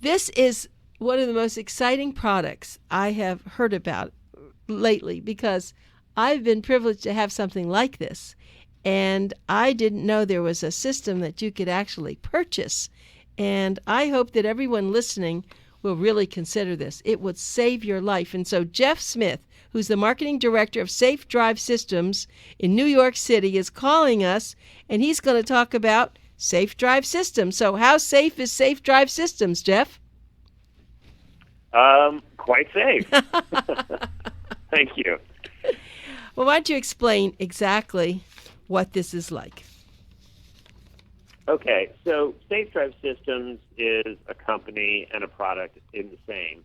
This is one of the most exciting products I have heard about lately because I've been privileged to have something like this. And I didn't know there was a system that you could actually purchase. And I hope that everyone listening will really consider this. It would save your life. And so Geoff Smith, who's the marketing director of Safe Drive Systems in New York City, is calling us, and he's going to talk about Safe Drive Systems. So how safe is Safe Drive Systems, Geoff? Quite safe. Thank you. Well, why don't you explain exactly what this is like? Okay, so Safe Drive Systems is a company and a product in the same.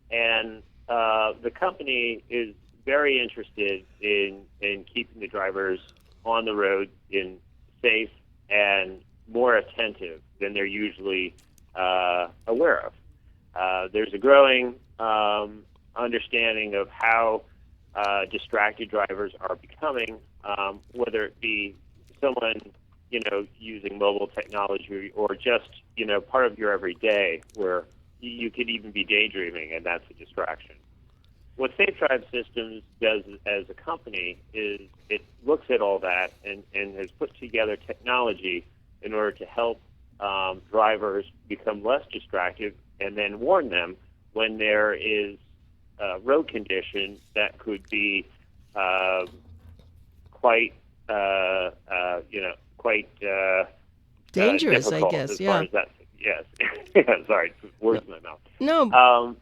And the company is very interested in keeping the drivers on the road in safe and more attentive than they're usually aware of. There's a growing understanding of how distracted drivers are becoming, whether it be someone using mobile technology or just part of your everyday, where you could even be daydreaming, and that's a distraction. What Safe Drive Systems does as a company is it looks at all that and has put together technology in order to help drivers become less distracted, and then warn them when there is road condition that could be quite dangerous, I guess. As far as that, yes. Sorry, words in my mouth. No.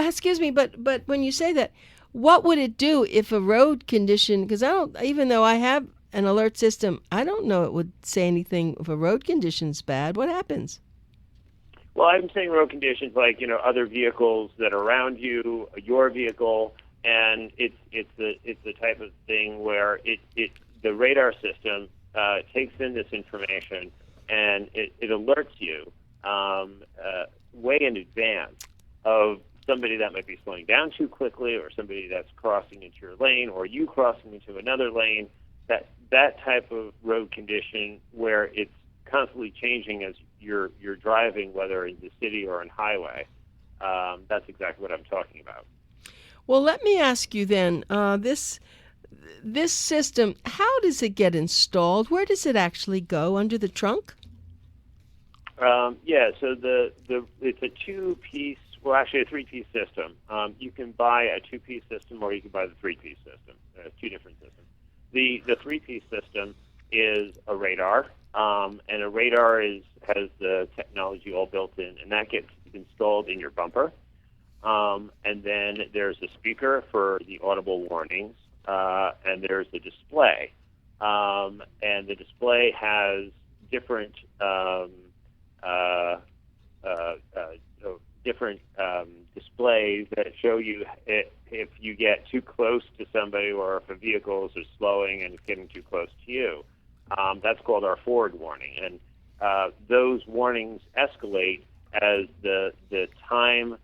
Excuse me, but when you say that, what would it do if a road condition? Because even though I have an alert system, I don't know it would say anything if a road condition's bad. What happens? Well, I'm saying road conditions like other vehicles that are around you, your vehicle, and it's the type of thing where the radar system takes in this information and it alerts you way in advance of somebody that might be slowing down too quickly, or somebody that's crossing into your lane, or you crossing into another lane. That type of road condition where it's constantly changing as you're driving, whether in the city or on highway. That's exactly what I'm talking about. Well, let me ask you then, this system, how does it get installed? Where does it actually go? Under the trunk? So it's a two-piece, well, actually a three-piece system. You can buy a two-piece system, or you can buy the three-piece system. Two different systems. The three-piece system is a radar, and a radar has the technology all built in, and that gets installed in your bumper. And then there's a speaker for the audible warnings, and there's the display. And the display has different displays that show you if you get too close to somebody, or if a vehicle is slowing and it's getting too close to you. That's called our forward warning. And those warnings escalate as the time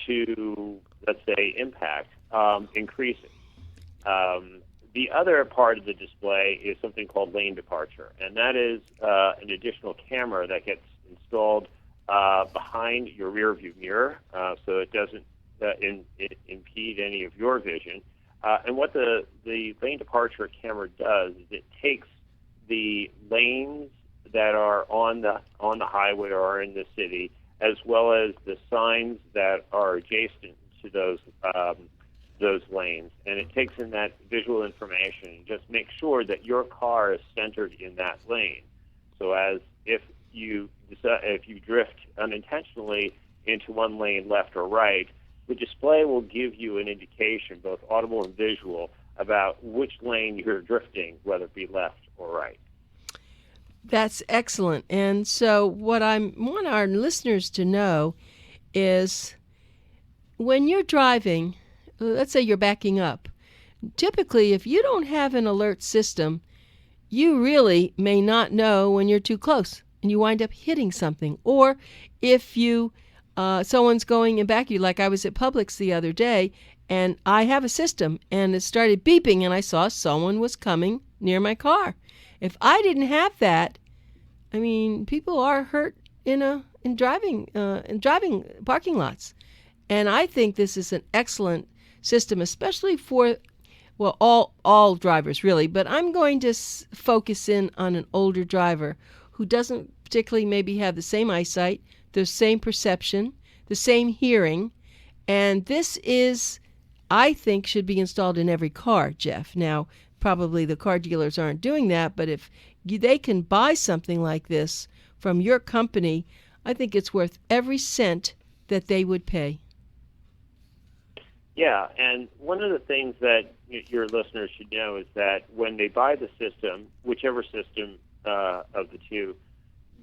to, let's say, impact increases. The other part of the display is something called lane departure, and that is an additional camera that gets installed behind your rear view mirror, so it doesn't impede any of your vision. And what the lane departure camera does is it takes the lanes that are on the highway or in the city, as well as the signs that are adjacent to those lanes, and it takes in that visual information and just makes sure that your car is centered in that lane. So as if you drift unintentionally into one lane, left or right, the display will give you an indication, both audible and visual, about which lane you're drifting, whether it be left or right. That's excellent. And so what I want our listeners to know is when you're driving, let's say you're backing up, typically if you don't have an alert system, you really may not know when you're too close and you wind up hitting something. Or if someone's going in back of you, like I was at Publix the other day, and I have a system and it started beeping and I saw someone was coming near my car. If I didn't have that, I mean, people are hurt in in driving parking lots. And I think this is an excellent system, especially for, well, all drivers really. But I'm going to focus in on an older driver who doesn't particularly maybe have the same eyesight, the same perception, the same hearing. And this is, I think, should be installed in every car, Geoff. Now, probably the car dealers aren't doing that, but if they can buy something like this from your company, I think it's worth every cent that they would pay. Yeah, and one of the things that your listeners should know is that when they buy the system, whichever system of the two,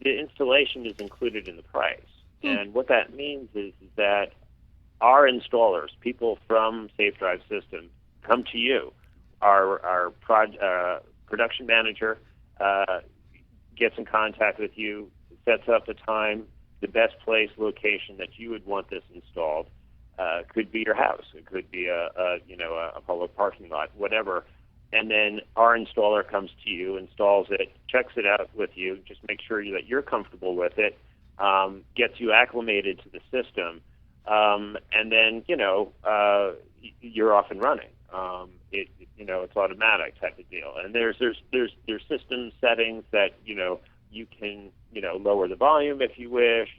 the installation is included in the price. And what that means is that our installers, people from Safe Drive System, come to you. Our production manager gets in contact with you, sets up a time, the best place, location that you would want this installed. Could be your house. It could be a public parking lot, whatever. And then our installer comes to you, installs it, checks it out with you, just make sure that you're comfortable with it, gets you acclimated to the system, and then you're off and running. It's automatic type of deal. And there's system settings that you can lower the volume if you wish,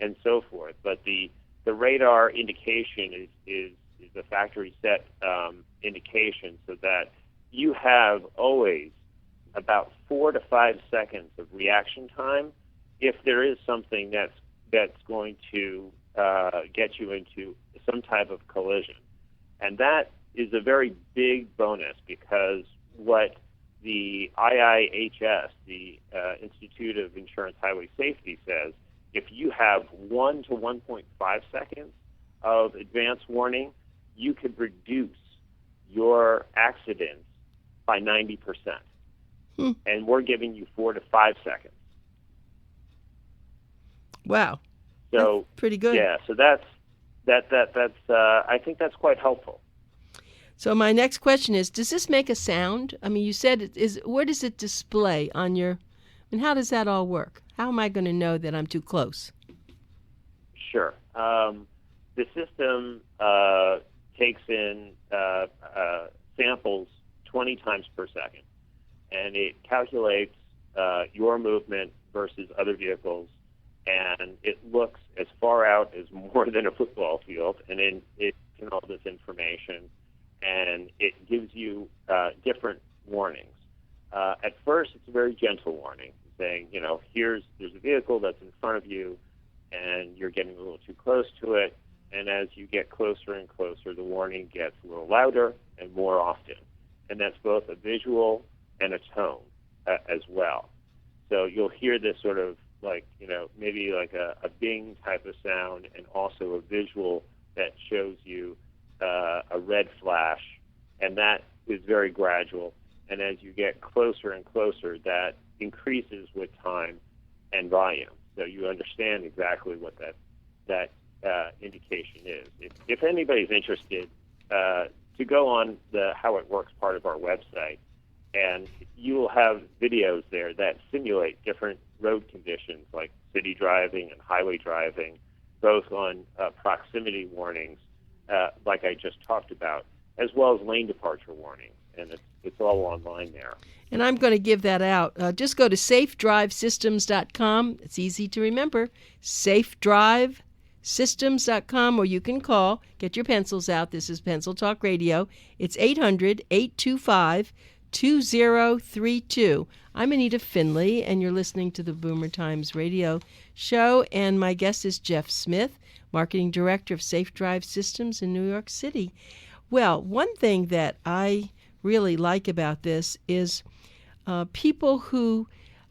and so forth. But the radar indication is a factory set indication, so that you have always about 4 to 5 seconds of reaction time if there is something that's going to get you into some type of collision. And that is a very big bonus, because what the IIHS, the Institute of Insurance Highway Safety, says, if you have 1 to 1.5 seconds of advance warning, you could reduce your accidents by 90%. And we're giving you 4 to 5 seconds. Wow. So that's pretty good. Yeah, so that's I think that's quite helpful. So my next question is, does this make a sound? I mean, you said it is. Where does it display on your? And how does that all work? How am I going to know that I'm too close? Sure. The system takes in samples 20 times per second, and it calculates your movement versus other vehicles, and it looks as far out as more than a football field, and then it can all this information, and it gives you different warnings. At first, it's a very gentle warning, saying, there's a vehicle that's in front of you, and you're getting a little too close to it. And as you get closer and closer, the warning gets a little louder and more often. And that's both a visual and a tone as well. So you'll hear this sort of maybe like a bing type of sound, and also a visual that shows you a red flash, and that is very gradual. And as you get closer and closer, that increases with time and volume. So you understand exactly what that indication is. If anybody's interested, to go on the How It Works part of our website, and you will have videos there that simulate different road conditions like city driving and highway driving, both on proximity warnings, like I just talked about, as well as lane departure warnings. And it's all online there. And I'm going to give that out. Just go to safedrivesystems.com. It's easy to remember, safedrivesystems.com, or you can call. Get your pencils out. This is Pencil Talk Radio. It's 800-825-2032. I'm Anita Finley, and you're listening to the Boomer Times radio show. And my guest is Geoff Smith, Marketing Director of Safe Drive Systems in New York City. Well, one thing that I really like about this is people who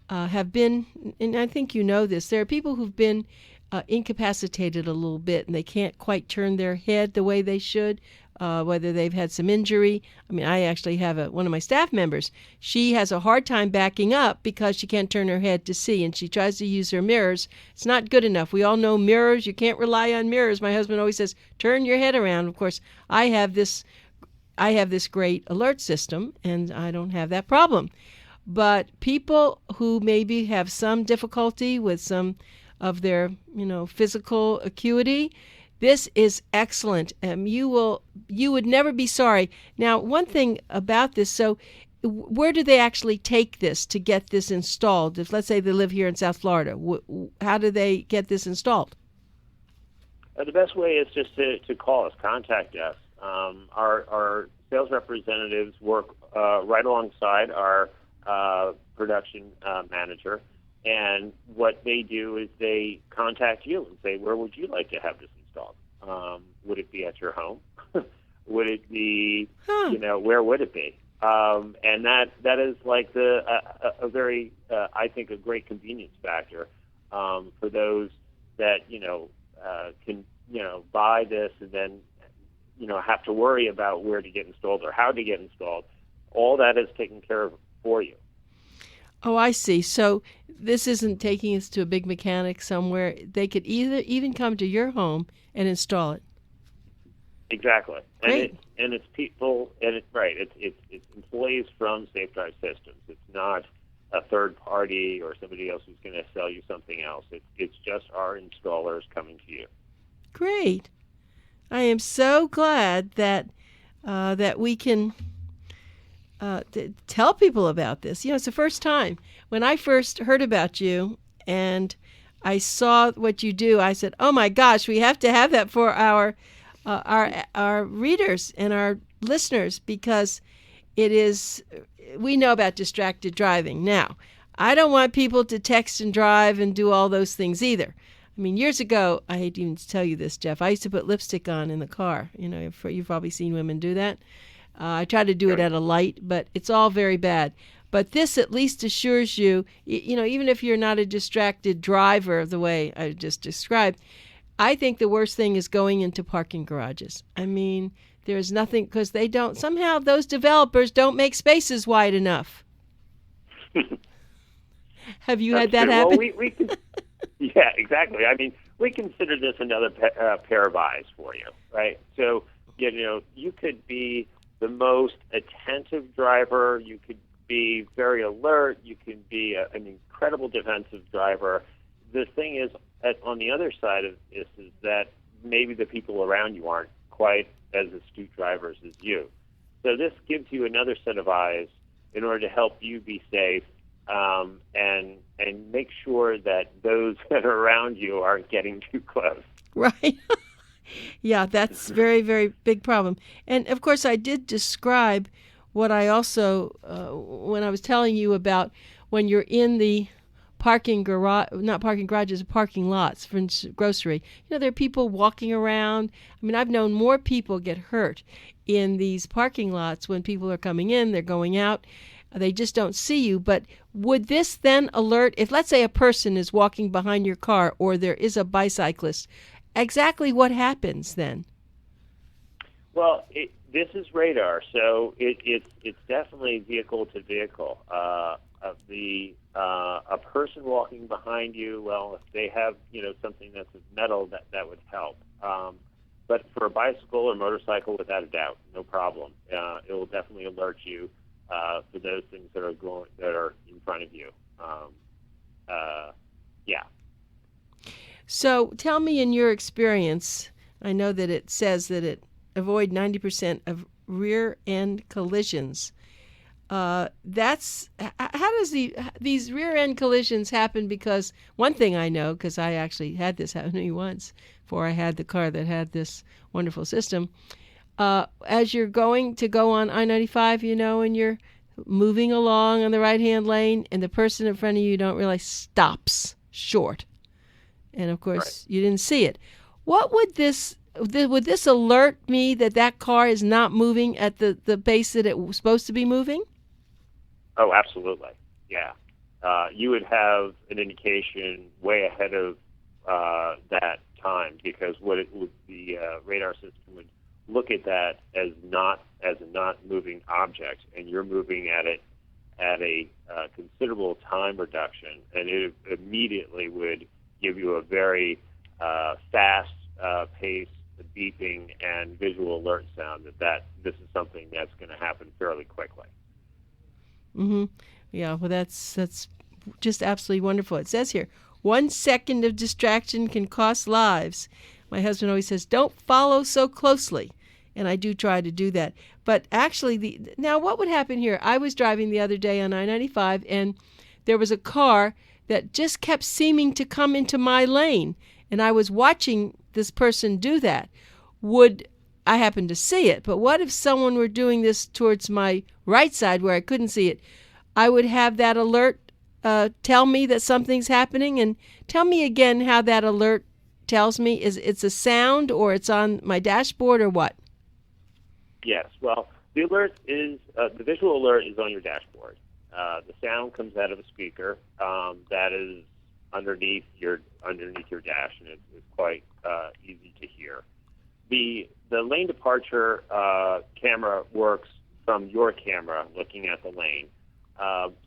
have been, and I think you know this, there are people who've been incapacitated a little bit, and they can't quite turn their head the way they should, whether they've had some injury. I mean, I actually have one of my staff members. She has a hard time backing up because she can't turn her head to see, and she tries to use her mirrors. It's not good enough. We all know mirrors. You can't rely on mirrors. My husband always says, turn your head around. Of course, I have this great alert system, and I don't have that problem. But people who maybe have some difficulty with some of their, physical acuity. This is excellent. You would never be sorry. Now, one thing about this, so where do they actually take this to get this installed? If, let's say, they live here in South Florida, how do they get this installed? The best way is just to call us, contact us. Our sales representatives work right alongside our production manager, and what they do is they contact you and say, where would you like to have this installed? Would it be at your home? Would it be, where would it be? And that is like a very, I think, a great convenience factor for those that, can, buy this and then, have to worry about where to get installed or how to get installed. All that is taken care of for you. Oh, I see. So this isn't taking us to a big mechanic somewhere. They could even come to your home and install it. Exactly. Great. And it's people, and it's right. It's employees from Safe Drive Systems. It's not a third party or somebody else who's going to sell you something else. It's just our installers coming to you. Great. I am so glad that we can tell people about this. It's the first time. When I first heard about you and I saw what you do, I said, "Oh my gosh, we have to have that for our readers and our listeners, because we know about distracted driving. Now, I don't want people to text and drive and do all those things either. I mean, years ago, I hate even to tell you this, Geoff, I used to put lipstick on in the car. You've probably seen women do that. I try to do it at a light, but it's all very bad. But this at least assures you, even if you're not a distracted driver the way I just described, I think the worst thing is going into parking garages. I mean, there's nothing, because somehow those developers don't make spaces wide enough. Have you had that happen? Well, we can, yeah, exactly. I mean, we consider this another pair of eyes for you, right? So, you could be the most attentive driver, you could be very alert, you can be an incredible defensive driver. The thing is, on the other side of this is that maybe the people around you aren't quite as astute drivers as you. So this gives you another set of eyes in order to help you be safe and make sure that those that are around you aren't getting too close. Right. Yeah, that's very, very big problem. And, of course, I did describe what I also, when I was telling you about when you're in the parking lots for grocery. There are people walking around. I mean, I've known more people get hurt in these parking lots when people are coming in, they're going out. They just don't see you. But would this then alert, if let's say a person is walking behind your car or there is a bicyclist, exactly what happens then? Well, this is radar, so it's definitely vehicle to vehicle. A person walking behind you, well, if they have something that's of metal, that would help. But for a bicycle or motorcycle, without a doubt, no problem. It will definitely alert you for those things that are in front of you. Yeah. So tell me, in your experience, I know that it says that it avoid 90% of rear end collisions. That's how does these rear end collisions happen? Because one thing I know, because I actually had this happen to me once before I had the car that had this wonderful system. As you're going to go on I-95, and you're moving along on the right-hand lane, and the person in front of you, don't realize, stops short. And, of course, You didn't see it. What would this alert me that car is not moving at the pace that it was supposed to be moving? Oh, absolutely. Yeah. You would have an indication way ahead of that time, because the radar system would look at that as a not moving object, and you're moving at it at a considerable time reduction, and it immediately would give you a very fast pace, beeping and visual alert sound that this is something that's going to happen fairly quickly. Mm-hmm. Yeah, well, that's just absolutely wonderful. It says here, 1 second of distraction can cost lives. My husband always says, don't follow so closely. And I do try to do that. But actually, now what would happen here? I was driving the other day on I-95, and there was a car that just kept seeming to come into my lane. And I was watching this person do that. I happened to see it, but what if someone were doing this towards my right side where I couldn't see it? I would have that alert tell me that something's happening. And tell me again how that alert tells me. It's a sound, or it's on my dashboard, or what? Yes. Well, the alert is the visual alert is on your dashboard. The sound comes out of a speaker that is underneath your dash, and it's quite easy to hear. The lane departure camera works from your camera looking at the lane.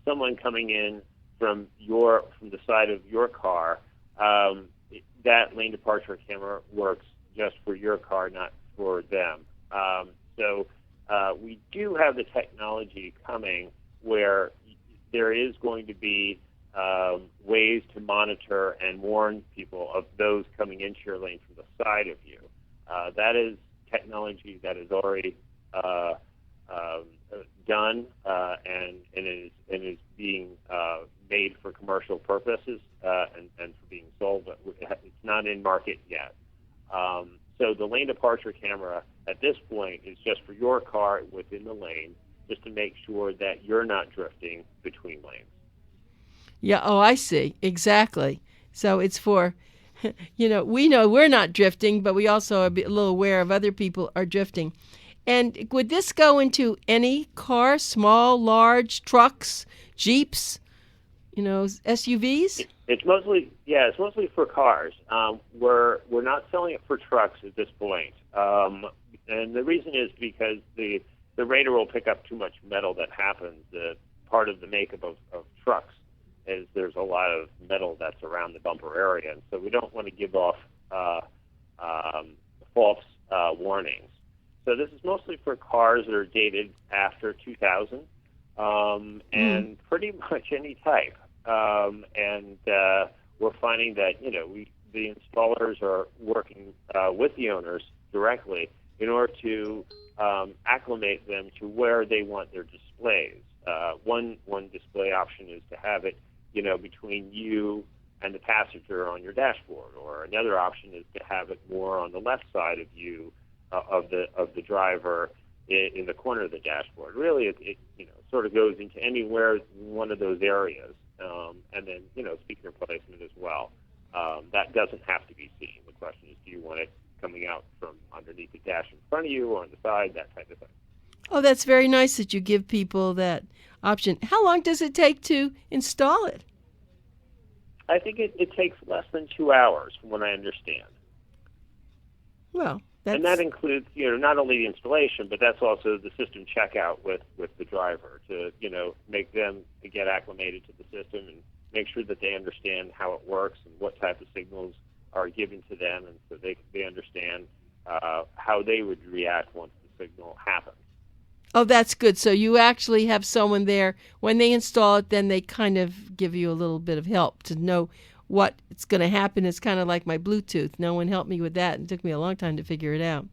Someone coming in from the side of your car, that lane departure camera works just for your car, not for them. So we do have the technology coming where there is going to be ways to monitor and warn people of those coming into your lane from the side of you. That is technology that is already done and is being made for commercial purposes and for being sold, but it's not in market yet. So the lane departure camera at this point is just for your car within the lane, just to make sure that you're not drifting between lanes. Yeah, oh, I see. Exactly. So it's for, we know we're not drifting, but we also are a little aware of other people are drifting. And would this go into any car, small, large, trucks, Jeeps, SUVs? It's mostly for cars. We're not selling it for trucks at this point. And the reason is because the radar will pick up too much metal that happens. Part of the makeup of trucks is there's a lot of metal that's around the bumper area, and so we don't want to give off false warnings. So this is mostly for cars that are dated after 2000 and pretty much any type. And we're finding that the installers are working with the owners directly in order to acclimate them to where they want their displays. One display option is to have it, between you and the passenger on your dashboard, or another option is to have it more on the left side of you, of the driver, in the corner of the dashboard. Really, it sort of goes into anywhere one of those areas, and then speaker placement as well. That doesn't have to be seen. The question is, do you want it coming out from underneath the dash in front of you or on the side, that type of thing. Oh, that's very nice that you give people that option. How long does it take to install it? I think it takes less than 2 hours, from what I understand. Well, and that includes, not only the installation, but that's also the system checkout with the driver to, make them to get acclimated to the system and make sure that they understand how it works and what type of signals are given to them, and so they understand how they would react once the signal happens. Oh, that's good. So you actually have someone there. When they install it, then they kind of give you a little bit of help to know what's going to happen. It's kind of like my Bluetooth. No one helped me with that. It took me a long time to figure it out.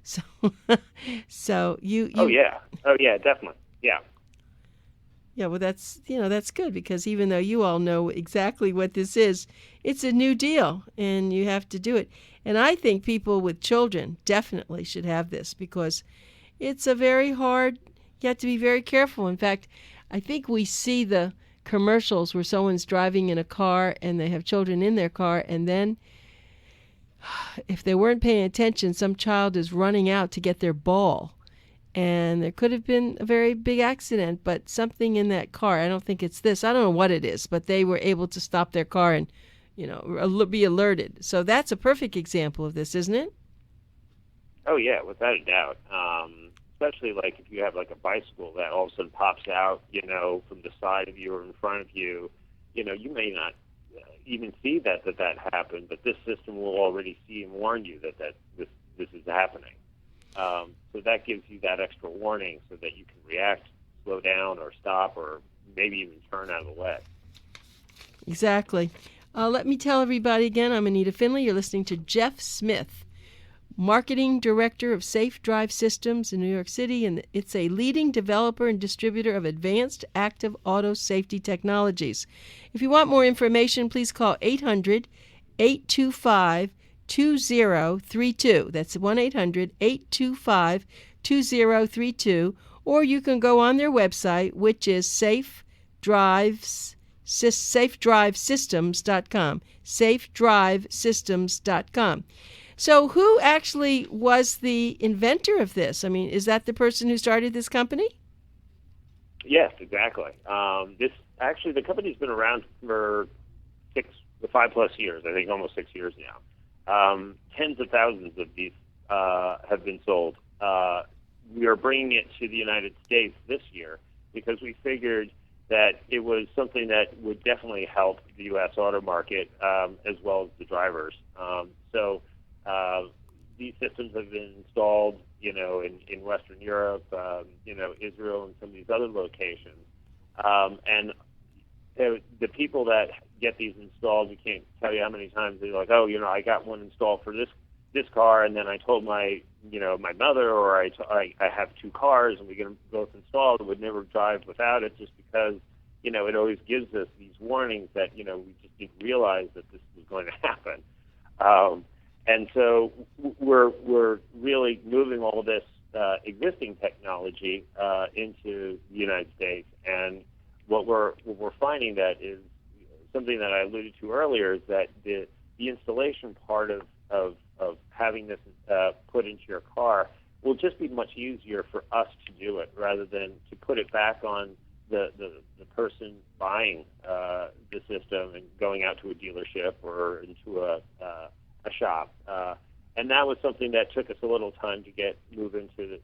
So, you. Oh yeah, definitely, yeah. Yeah, well, that's good, because even though you all know exactly what this is, it's a new deal, and you have to do it. And I think people with children definitely should have this, because it's a very hard. You have to be very careful. In fact, I think we see the commercials where someone's driving in a car and they have children in their car, and then if they weren't paying attention, some child is running out to get their ball. And there could have been a very big accident, but something in that car, I don't think it's this, I don't know what it is, but they were able to stop their car and, be alerted. So that's a perfect example of this, isn't it? Oh, yeah, without a doubt. Especially like if you have like a bicycle that all of a sudden pops out, from the side of you or in front of you, you may not even see that happened, but this system will already see and warn you that this is happening. So that gives you that extra warning so that you can react, slow down, or stop, or maybe even turn out of the way. Exactly. Let me tell everybody again, I'm Anita Finley. You're listening to Geoff Smith, Marketing Director of Safe Drive Systems in New York City, and it's a leading developer and distributor of advanced active auto safety technologies. If you want more information, please call 800-825-2032. That's 1-800-825-2032. Or you can go on their website, which is safedrivesystems.com. Safedrivesystems.com. So who actually was the inventor of this? I mean, is that the person who started this company? Yes, exactly. The company's been around for 5+ years, I think almost 6 years now. Tens of thousands of these have been sold. We are bringing it to the United States this year because we figured that it was something that would definitely help the U.S. auto market as well as the drivers. These systems have been installed, in Western Europe, Israel, and some of these other locations. And the people that get these installed, we can't tell you how many times they're like, oh, I got one installed for this car, and then I told my mother, or I have 2 cars, and we get them both installed, and would never drive without it, just because, it always gives us these warnings that, we just didn't realize that this was going to happen. And so we're really moving all of this existing technology into the United States, and what we're finding that is something that I alluded to earlier, is that the installation part of having this put into your car will just be much easier for us to do it rather than to put it back on the person buying the system and going out to a dealership or into a shop. And that was something that took us a little time to move into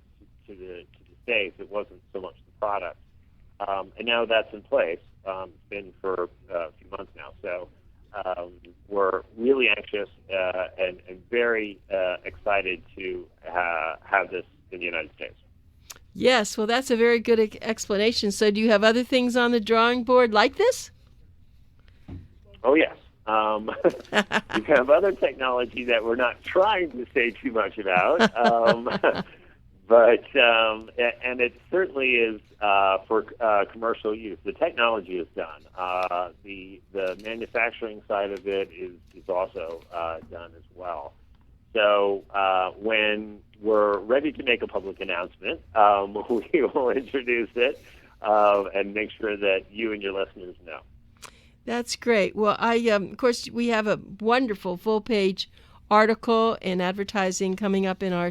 the States. It wasn't so much the product. And now that's in place. It's been for a few months now. So we're really anxious and very excited to have this in the United States. Yes, well, that's a very good explanation. So do you have other things on the drawing board like this? Oh, yes. We have other technology that we're not trying to say too much about, but and it certainly is for commercial use. The technology is done. The manufacturing side of it is also done as well. So when we're ready to make a public announcement, we will introduce it and make sure that you and your listeners know. That's great. Well, of course, we have a wonderful full-page article and advertising coming up in our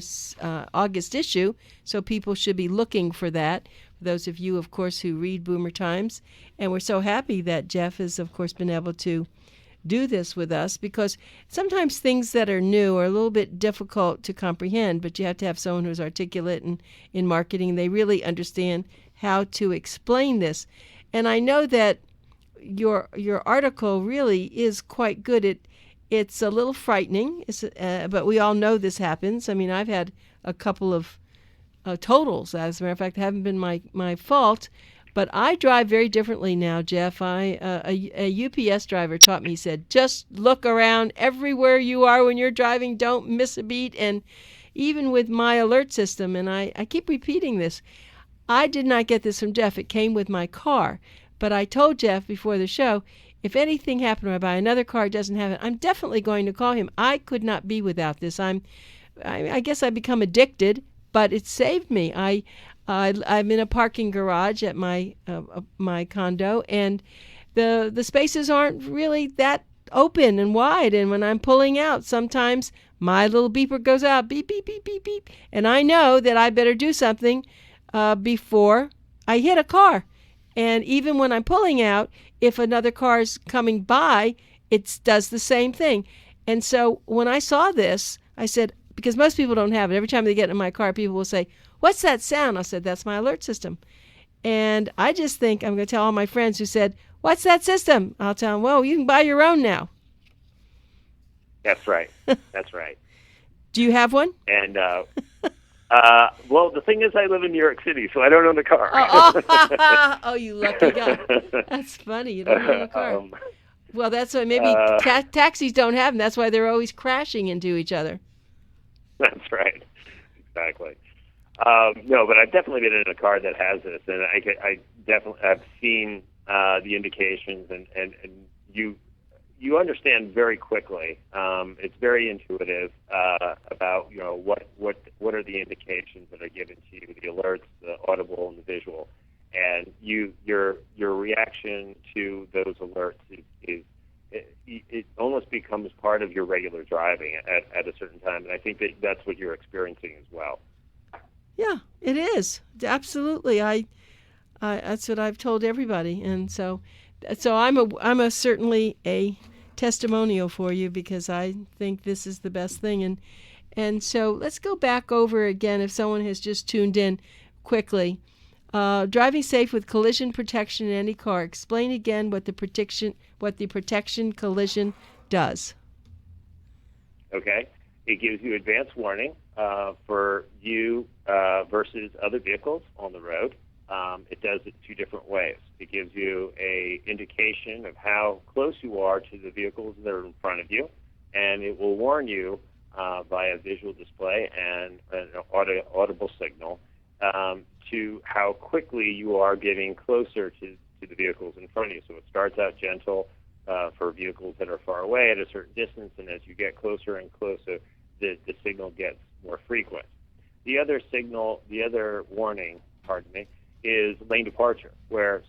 August issue, so people should be looking for that, for those of you, of course, who read Boomer Times. And we're so happy that Geoff has, of course, been able to do this with us, because sometimes things that are new are a little bit difficult to comprehend, but you have to have someone who's articulate and in marketing. They really understand how to explain this. And I know that your article really is quite good. It's a little frightening, but we all know this happens. I mean, I've had a couple of totals. As a matter of fact, it haven't been my fault, but I drive very differently now, Geoff. A UPS driver taught me, he said, just look around everywhere you are when you're driving. Don't miss a beat. And even with my alert system, and I keep repeating this, I did not get this from Geoff. It came with my car. But I told Geoff before the show, if anything happened or I buy another car, doesn't have it, I'm definitely going to call him. I could not be without this. I guess I become addicted, but it saved me. I'm in a parking garage at my condo, and the spaces aren't really that open and wide. And when I'm pulling out, sometimes my little beeper goes out, beep, beep, beep, beep, beep. And I know that I better do something before I hit a car. And even when I'm pulling out, if another car is coming by, it does the same thing. And so when I saw this, I said, because most people don't have it. Every time they get in my car, people will say, what's that sound? I said, that's my alert system. And I just think I'm going to tell all my friends who said, what's that system? I'll tell them, well, you can buy your own now. That's right. That's right. Do you have one? And well, the thing is, I live in New York City, so I don't own a car. Oh, you lucky guy. That's funny. You don't own a car. Well, that's why maybe taxis don't have them. That's why they're always crashing into each other. That's right. Exactly. No, but I've definitely been in a car that has this, and I definitely have seen the indications, and you understand very quickly. It's very intuitive about what are the indications that are given to you, the alerts, the audible and the visual, and your reaction to those alerts is it almost becomes part of your regular driving at a certain time, and I think that's what you're experiencing as well. Yeah, it is. Absolutely. I that's what I've told everybody, and so I'm certainly a testimonial for you, because I think this is the best thing. And so let's go back over again, if someone has just tuned in quickly. Driving safe with collision protection in any car. Explain again what the protection collision does. Okay. It gives you advance warning for you versus other vehicles on the road. It does it two different ways. It gives you a indication of how close you are to the vehicles that are in front of you, and it will warn you via visual display and an audible signal to how quickly you are getting closer to the vehicles in front of you. So it starts out gentle for vehicles that are far away at a certain distance, and as you get closer and closer, the signal gets more frequent. The other warning, is lane departure,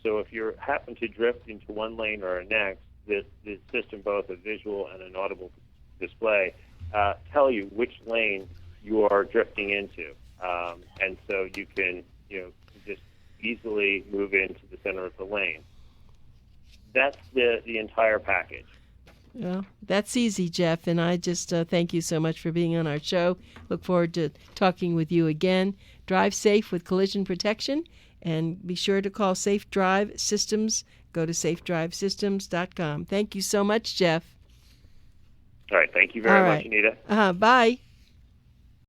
so if you happen to drift into one lane or next, the system, both a visual and an audible display, tell you which lane you are drifting into, and so you can just easily move into the center of the lane. That's the entire package. Well, that's easy, Geoff, and I just thank you so much for being on our show. Look forward to talking with you again. Drive safe with collision protection, and be sure to call Safe Drive Systems. Go to safedrivesystems.com. Thank you so much, Geoff. All right. Thank you very much, Anita. Bye.